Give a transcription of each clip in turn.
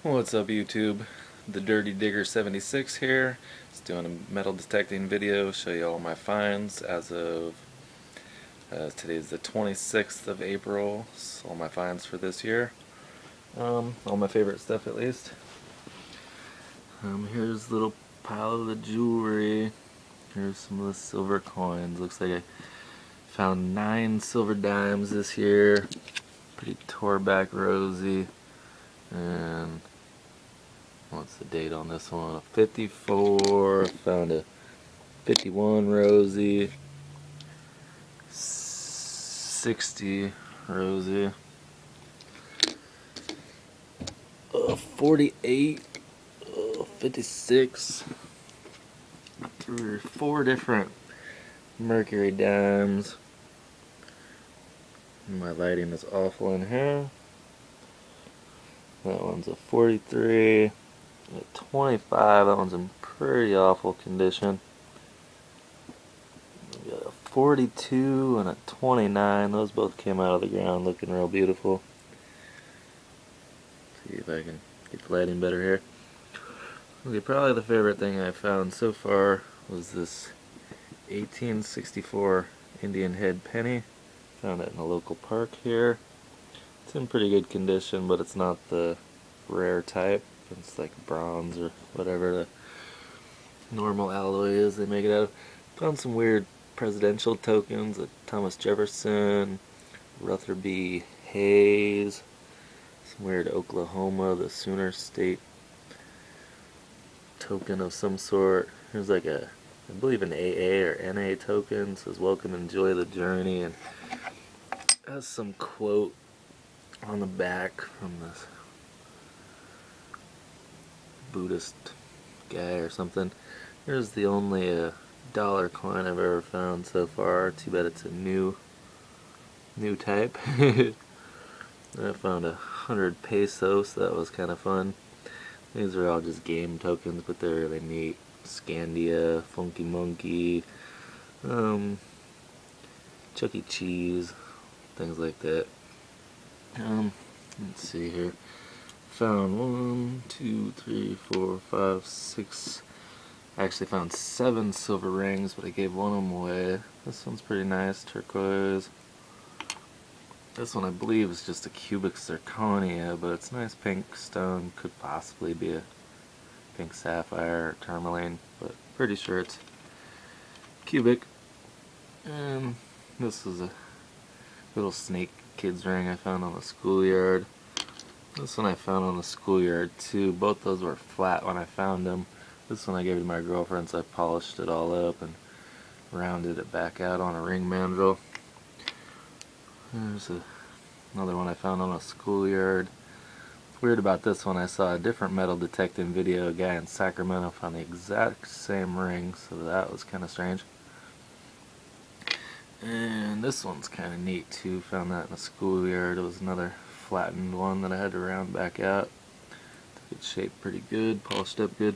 What's up YouTube? The Dirty Digger 76 here. Just doing a metal detecting video, show you all my finds as of today's the 26th of April. So all my finds for this year. All my favorite stuff at least. Here's a little pile of the jewelry. Here's some of the silver coins. Looks like I found 9 silver dimes this year. Pretty tore back rosy. And what's the date on this one? A 54. Found a 51 rosy. 60 rosy. 48. 56. 3 or 4 different mercury dimes. My lighting is awful in here. That one's a 43. A 25. That one's in pretty awful condition. We got a 42 and a 29. Those both came out of the ground looking real beautiful. See if I can get the lighting better here. Okay, probably the favorite thing I found so far was this 1864 Indian head penny. Found it in a local park here. It's in pretty good condition, but it's not the rare type. It's like bronze or whatever the normal alloy is they make it out of. Found some weird presidential tokens, a Thomas Jefferson, Ruther B. Hayes, some weird Oklahoma, the Sooner State token of some sort. There's like a, I believe an AA or NA token. It says welcome, enjoy the journey, and has some quote on the back from this Buddhist guy or something. Here's the only dollar coin I've ever found so far. Too bad it's a new type. I found 100 pesos. That was kind of fun. These are all just game tokens, but they're really neat. Scandia, Funky Monkey, Chuck E. Cheese, things like that. Let's see here. Found 1, 2, 3, 4, 5, 6. I actually found 7 silver rings, but I gave one of them away. This one's pretty nice, turquoise. This one I believe is just a cubic zirconia, but it's nice pink stone. Could possibly be a pink sapphire or tourmaline, but pretty sure it's cubic. And this is a little snake kid's ring I found on the schoolyard. This one I found on the schoolyard too. Both those were flat when I found them. This one I gave to my girlfriend, so I polished it all up and rounded it back out on a ring mandrel. There's another one I found on a schoolyard. Weird about this one, I saw a different metal detecting video. A guy in Sacramento found the exact same ring, so that was kind of strange. And this one's kind of neat too. Found that in a schoolyard. It was another flattened one that I had to round back out. Took it shaped pretty good, polished up good.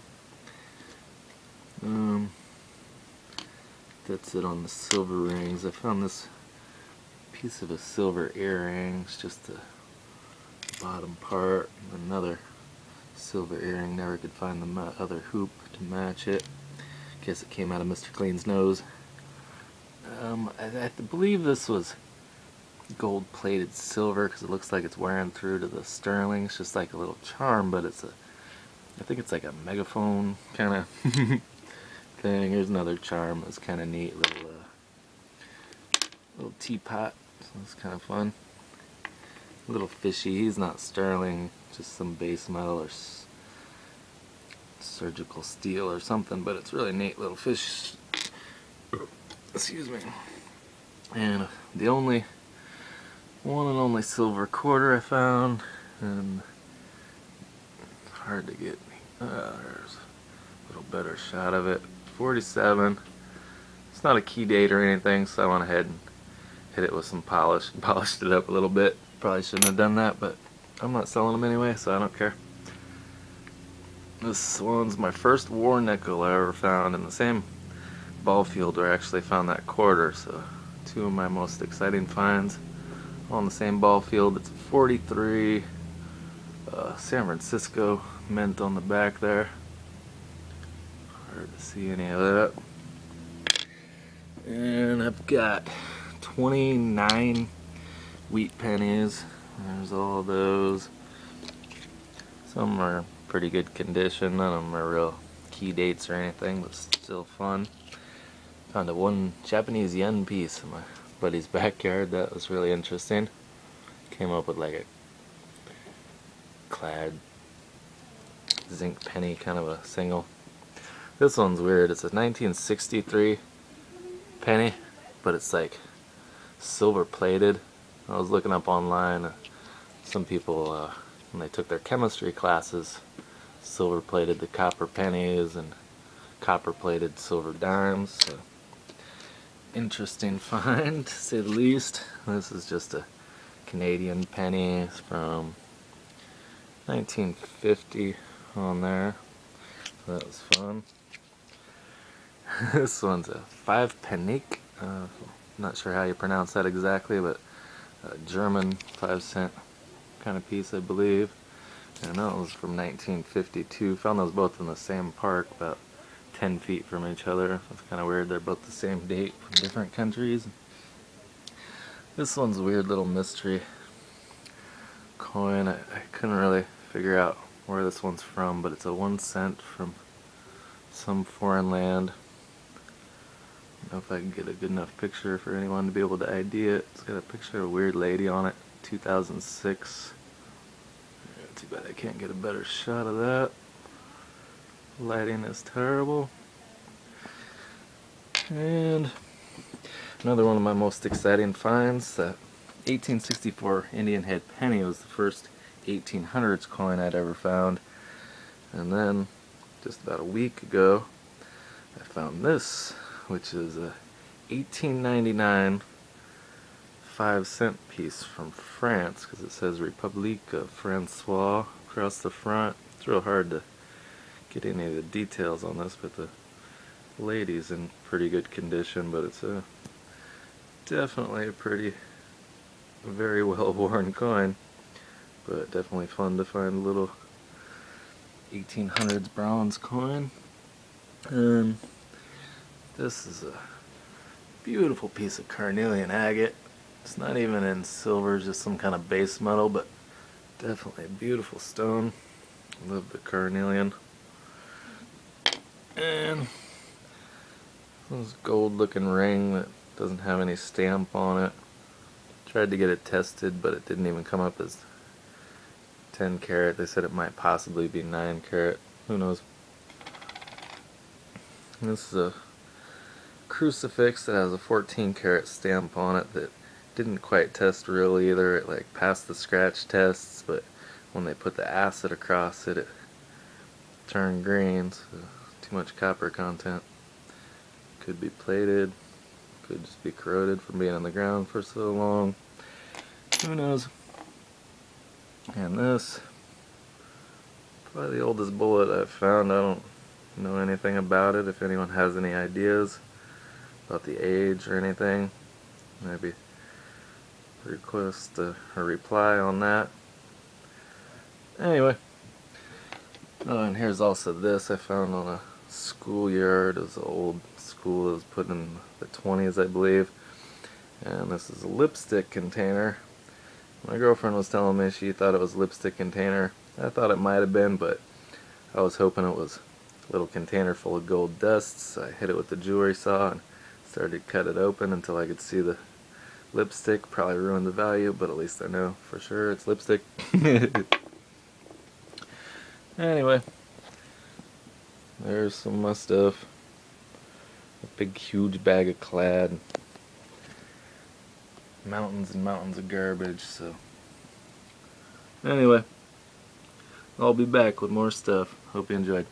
That's it on the silver rings. I found this piece of a silver earring. It's just the bottom part. Another silver earring. Never could find the other hoop to match it. Guess it came out of Mr. Clean's nose. I believe this was gold-plated silver because it looks like it's wearing through to the sterling. It's just like a little charm, but it's I think it's like a megaphone kind of thing. Here's another charm. It's kind of neat. Little teapot. So it's kind of fun. A little fishy. He's not sterling, just some base metal or surgical steel or something, but it's really neat little fish. Excuse me. And the only one and only silver quarter I found, and hard to get. There's a little better shot of it. 47. It's not a key date or anything, so I went ahead and hit it with some polish and polished it up a little bit. Probably shouldn't have done that, but I'm not selling them anyway, so I don't care. This one's my first war nickel I ever found in the same ball field where I actually found that quarter, so 2 of my most exciting finds on the same ball field. It's 43. San Francisco mint on the back there. Hard to see any of that. And I've got 29 wheat pennies. There's all those. Some are pretty good condition. None of them are real key dates or anything, but still fun. Found a 1 Japanese yen piece in my buddy's backyard. That was really interesting. Came up with like a clad zinc penny, kind of a single. This one's weird. It's a 1963 penny, but it's like silver plated. I was looking up online, some people when they took their chemistry classes silver plated the copper pennies and copper plated silver dimes. So, interesting find to say the least. This is just a Canadian penny from 1950 on there. So that was fun. This one's a 5 Penique. Not sure how you pronounce that exactly, but a German 5-cent kind of piece, I believe. And that was from 1952. Found those both in the same park, about 10 feet from each other. It's kind of weird. They're both the same date from different countries. This one's a weird little mystery coin. I couldn't really figure out where this one's from, but it's a 1 cent from some foreign land. I don't know if I can get a good enough picture for anyone to be able to ID it. It's got a picture of a weird lady on it, 2006. Too bad I can't get a better shot of that. Lighting is terrible. And another one of my most exciting finds, that 1864 Indian head penny was the first 1800s coin I'd ever found. And then, just about a week ago, I found this, which is a 1899 5-cent piece from France, because it says République of Francois across the front. It's real hard to get any of the details on this, but the lady's in pretty good condition, but it's definitely a very well worn coin, but definitely fun to find a little 1800s bronze coin. And this is a beautiful piece of carnelian agate. It's not even in silver, just some kind of base metal, but definitely a beautiful stone. Love the carnelian. And this gold looking ring that doesn't have any stamp on it. Tried to get it tested, but it didn't even come up as 10 karat. They said it might possibly be 9 karat. Who knows? This is a crucifix that has a 14 karat stamp on it that didn't quite test real either. It like passed the scratch tests, but when they put the acid across it, it turned green, so too much copper content. Could be plated, could just be corroded from being on the ground for so long. Who knows? And this, probably the oldest bullet I've found. I don't know anything about it. If anyone has any ideas about the age or anything, maybe request a reply on that. Anyway, oh, and here's also this I found on a schoolyard. It was an old school that was put in the 20s, I believe. And this is a lipstick container. My girlfriend was telling me she thought it was a lipstick container. I thought it might have been, but I was hoping it was a little container full of gold dusts. I hit it with the jewelry saw and started to cut it open until I could see the lipstick. Probably ruined the value, but at least I know for sure it's lipstick. Anyway, there's some of my stuff. A big huge bag of clad. Mountains and mountains of garbage, so anyway, I'll be back with more stuff. Hope you enjoyed.